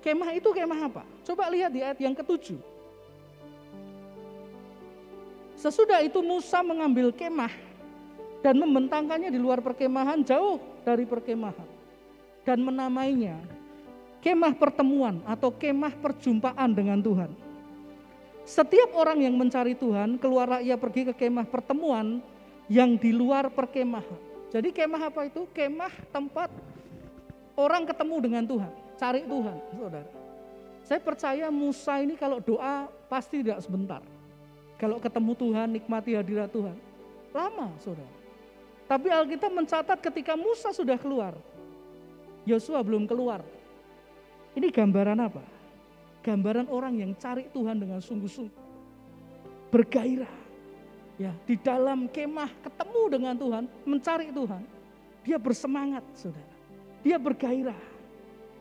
Kemah itu kemah apa? Coba lihat di ayat yang ke-7. Sesudah itu Musa mengambil kemah dan membentangkannya di luar perkemahan jauh dari perkemahan. Dan menamainya kemah pertemuan atau kemah perjumpaan dengan Tuhan. Setiap orang yang mencari Tuhan, keluarlah ia pergi ke kemah pertemuan yang di luar perkemahan. Jadi kemah apa itu? Kemah tempat orang ketemu dengan Tuhan, cari Tuhan, saudara. Saya percaya Musa ini kalau doa pasti tidak sebentar. Kalau ketemu Tuhan, nikmati hadirat Tuhan, lama, saudara. Tapi Alkitab mencatat ketika Musa sudah keluar, Yosua belum keluar. Ini gambaran apa? Gambaran orang yang cari Tuhan dengan sungguh-sungguh, bergairah. Ya, di dalam kemah ketemu dengan Tuhan, mencari Tuhan, dia bersemangat, saudara. Dia bergairah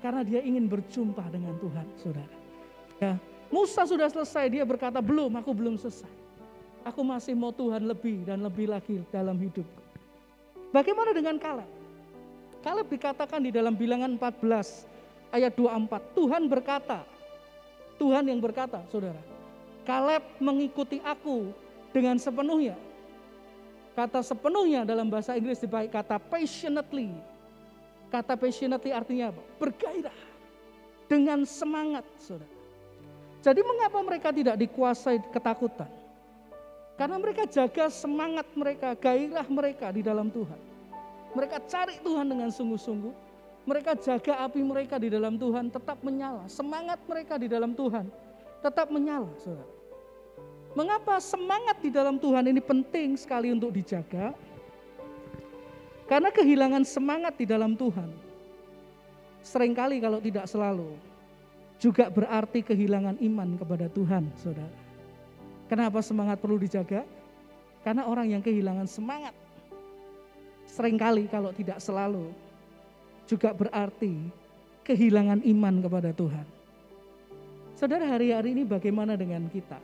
karena dia ingin berjumpa dengan Tuhan, saudara. Ya, Musa sudah selesai, dia berkata, belum, aku belum selesai. Aku masih mau Tuhan lebih dan lebih lagi dalam hidupku. Bagaimana dengan Kaleb? Kaleb dikatakan di dalam Bilangan 14 ayat 24, Tuhan berkata, Tuhan yang berkata, saudara, Kaleb mengikuti aku dengan sepenuhnya. Kata sepenuhnya dalam bahasa Inggris dipakai kata passionately. Kata passionately artinya apa? Bergairah, dengan semangat, saudara. Jadi mengapa mereka tidak dikuasai ketakutan? Karena mereka jaga semangat mereka, gairah mereka di dalam Tuhan. Mereka cari Tuhan dengan sungguh-sungguh. Mereka jaga api mereka di dalam Tuhan tetap menyala. Semangat mereka di dalam Tuhan tetap menyala, saudara. Mengapa semangat di dalam Tuhan ini penting sekali untuk dijaga? Karena kehilangan semangat di dalam Tuhan, seringkali kalau tidak selalu, juga berarti kehilangan iman kepada Tuhan, saudara. Kenapa semangat perlu dijaga? Karena orang yang kehilangan semangat, seringkali kalau tidak selalu, juga berarti kehilangan iman kepada Tuhan. Saudara, hari-hari ini bagaimana dengan kita?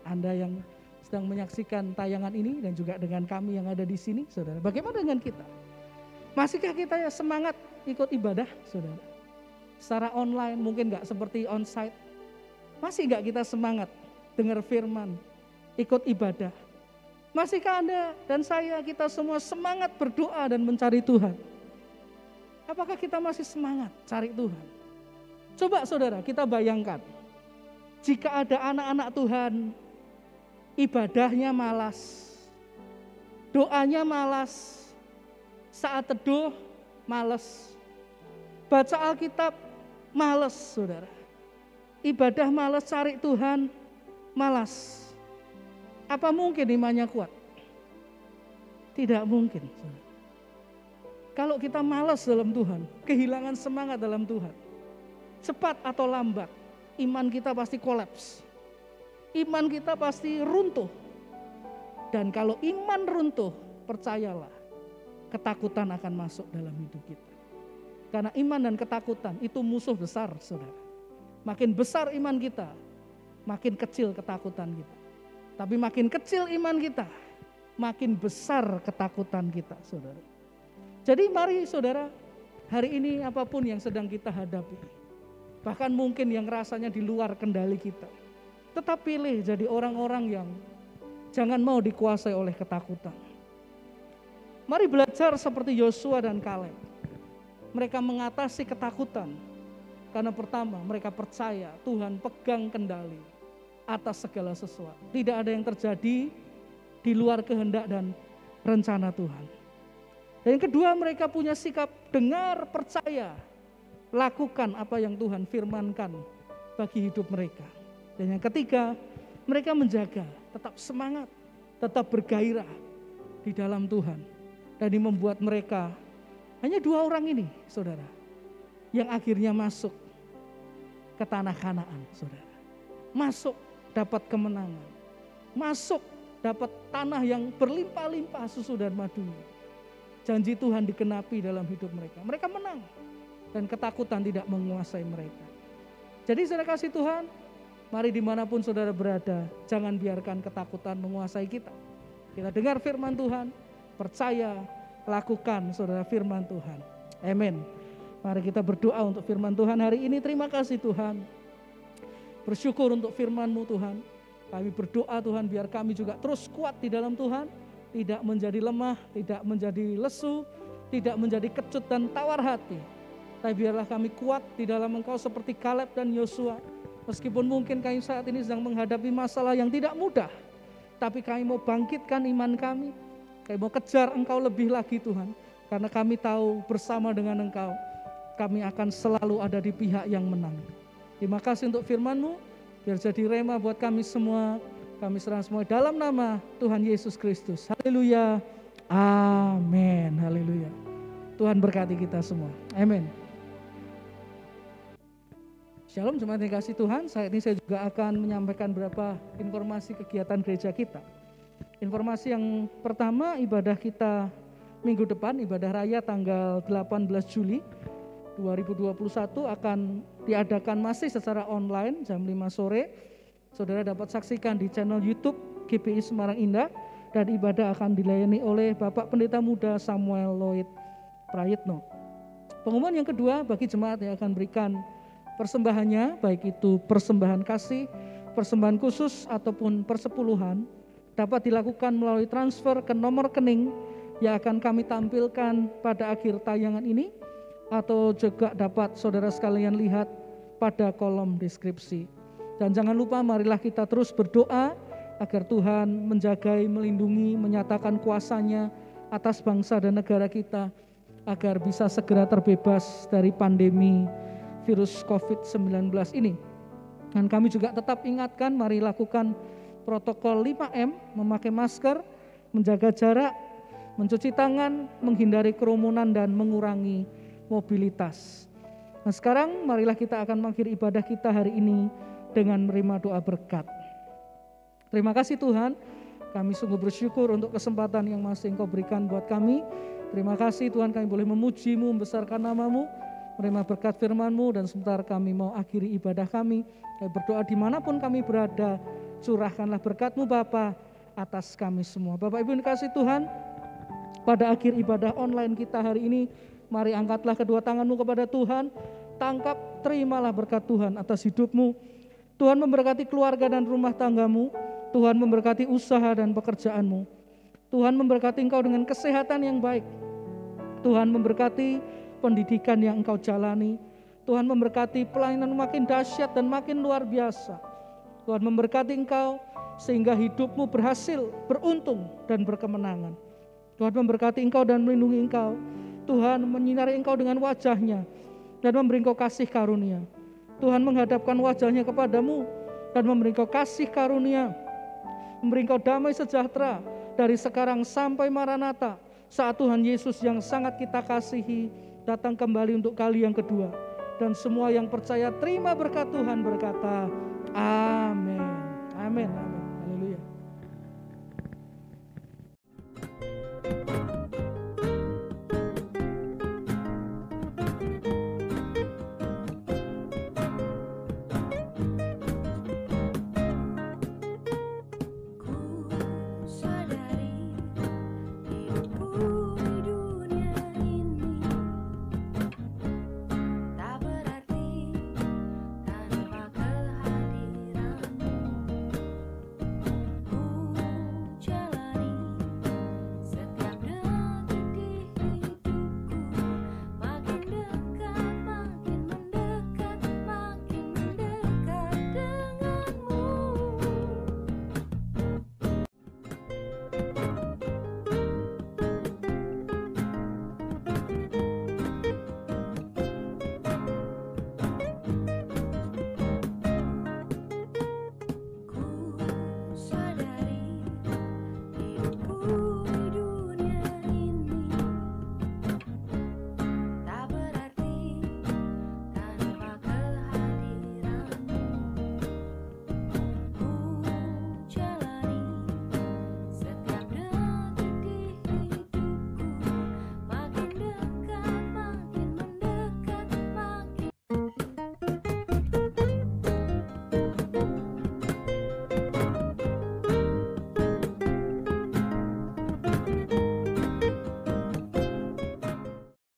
Anda yang sedang menyaksikan tayangan ini dan juga dengan kami yang ada di sini, saudara. Bagaimana dengan kita? Masihkah kita ya semangat ikut ibadah, saudara? Secara online, mungkin gak seperti onsite. Masih gak kita semangat dengar firman, ikut ibadah? Masihkah Anda dan saya, kita semua semangat berdoa dan mencari Tuhan? Apakah kita masih semangat cari Tuhan? Coba saudara, kita bayangkan, jika ada anak-anak Tuhan, ibadahnya malas, doanya malas, saat teduh malas, baca Alkitab malas, saudara. Ibadah malas, cari Tuhan malas. Apa mungkin imannya kuat? Tidak mungkin, saudara. Kalau kita malas dalam Tuhan, kehilangan semangat dalam Tuhan, cepat atau lambat, iman kita pasti kolaps. Iman kita pasti runtuh. Dan kalau iman runtuh, percayalah, ketakutan akan masuk dalam hidup kita. Karena iman dan ketakutan itu musuh besar, saudara. Makin besar iman kita, makin kecil ketakutan kita. Tapi makin kecil iman kita, makin besar ketakutan kita, saudara. Jadi mari saudara, hari ini apapun yang sedang kita hadapi, bahkan mungkin yang rasanya di luar kendali kita, tetap pilih jadi orang-orang yang jangan mau dikuasai oleh ketakutan. Mari belajar seperti Yosua dan Kaleb. Mereka mengatasi ketakutan karena pertama mereka percaya Tuhan pegang kendali atas segala sesuatu. Tidak ada yang terjadi di luar kehendak dan rencana Tuhan. Dan yang kedua, mereka punya sikap dengar, percaya, lakukan apa yang Tuhan firmankan bagi hidup mereka. Dan yang ketiga, mereka menjaga, tetap semangat, tetap bergairah di dalam Tuhan. Dan ini membuat mereka, hanya 2 orang ini saudara, yang akhirnya masuk ke tanah Kanaan saudara. Masuk dapat kemenangan, masuk dapat tanah yang berlimpah-limpah susu dan madunya. Janji Tuhan dikenapi dalam hidup mereka. Mereka menang dan ketakutan tidak menguasai mereka. Jadi saudara kasih Tuhan, mari dimanapun saudara berada, jangan biarkan ketakutan menguasai kita. Kita dengar firman Tuhan, percaya, lakukan saudara firman Tuhan. Amin. Mari kita berdoa untuk firman Tuhan hari ini. Terima kasih Tuhan. Bersyukur untuk firman-Mu Tuhan. Kami berdoa Tuhan biar kami juga terus kuat di dalam Tuhan. Tidak menjadi lemah, tidak menjadi lesu, tidak menjadi kecut dan tawar hati. Tapi biarlah kami kuat di dalam Engkau seperti Kaleb dan Yosua. Meskipun mungkin kami saat ini sedang menghadapi masalah yang tidak mudah. Tapi kami mau bangkitkan iman kami. Kami mau kejar Engkau lebih lagi Tuhan. Karena kami tahu bersama dengan Engkau, kami akan selalu ada di pihak yang menang. Terima kasih untuk firman-Mu. Biar jadi rema buat kami semua. Kami serahkan semua dalam nama Tuhan Yesus Kristus. Haleluya. Amin. Haleluya. Tuhan berkati kita semua. Amin. Shalom jemaat yang kasih Tuhan. Saat ini saya juga akan menyampaikan beberapa informasi kegiatan gereja kita. Informasi yang pertama, ibadah kita minggu depan, ibadah raya tanggal 18 Juli 2021 akan diadakan masih secara online jam 5 sore. Saudara dapat saksikan di channel YouTube GPI Semarang Indah, dan ibadah akan dilayani oleh Bapak Pendeta Muda Samuel Lloyd Prayitno. Pengumuman yang kedua bagi jemaat yang akan berikan persembahannya, baik itu persembahan kasih, persembahan khusus ataupun persepuluhan, dapat dilakukan melalui transfer ke nomor rekening yang akan kami tampilkan pada akhir tayangan ini, atau juga dapat saudara sekalian lihat pada kolom deskripsi. Dan jangan lupa marilah kita terus berdoa agar Tuhan menjagai, melindungi, menyatakan kuasa-Nya atas bangsa dan negara kita, agar bisa segera terbebas dari pandemi virus COVID-19 ini. Dan kami juga tetap ingatkan, mari lakukan protokol 5M, memakai masker, menjaga jarak, mencuci tangan, menghindari kerumunan dan mengurangi mobilitas. Nah sekarang marilah kita akan mengakhiri ibadah kita hari ini dengan menerima doa berkat. Terima kasih Tuhan, kami sungguh bersyukur untuk kesempatan yang masih Engkau berikan buat kami. Terima kasih Tuhan, kami boleh memuji-Mu, membesarkan nama-Mu, menerima berkat firman-Mu, dan sebentar kami mau akhiri ibadah kami. Kami berdoa dimanapun kami berada, curahkanlah berkat-Mu Bapa atas kami semua. Bapak Ibu yang dikasihi Tuhan, pada akhir ibadah online kita hari ini, mari angkatlah kedua tangan-Mu kepada Tuhan, tangkap, terimalah berkat Tuhan atas hidup-Mu. Tuhan memberkati keluarga dan rumah tanggamu, Tuhan memberkati usaha dan pekerjaanmu, Tuhan memberkati engkau dengan kesehatan yang baik, Tuhan memberkati pendidikan yang engkau jalani, Tuhan memberkati pelayanan makin dahsyat dan makin luar biasa, Tuhan memberkati engkau sehingga hidupmu berhasil, beruntung dan berkemenangan. Tuhan memberkati engkau dan melindungi engkau, Tuhan menyinari engkau dengan wajah-Nya dan memberi engkau kasih karunia. Tuhan menghadapkan wajah-Nya kepadamu dan memberi engkau kasih karunia, memberi engkau damai sejahtera dari sekarang sampai Maranatha, saat Tuhan Yesus yang sangat kita kasihi datang kembali untuk kali yang kedua. Dan semua yang percaya terima berkat Tuhan berkata amin. Amin. Amin. Haleluya.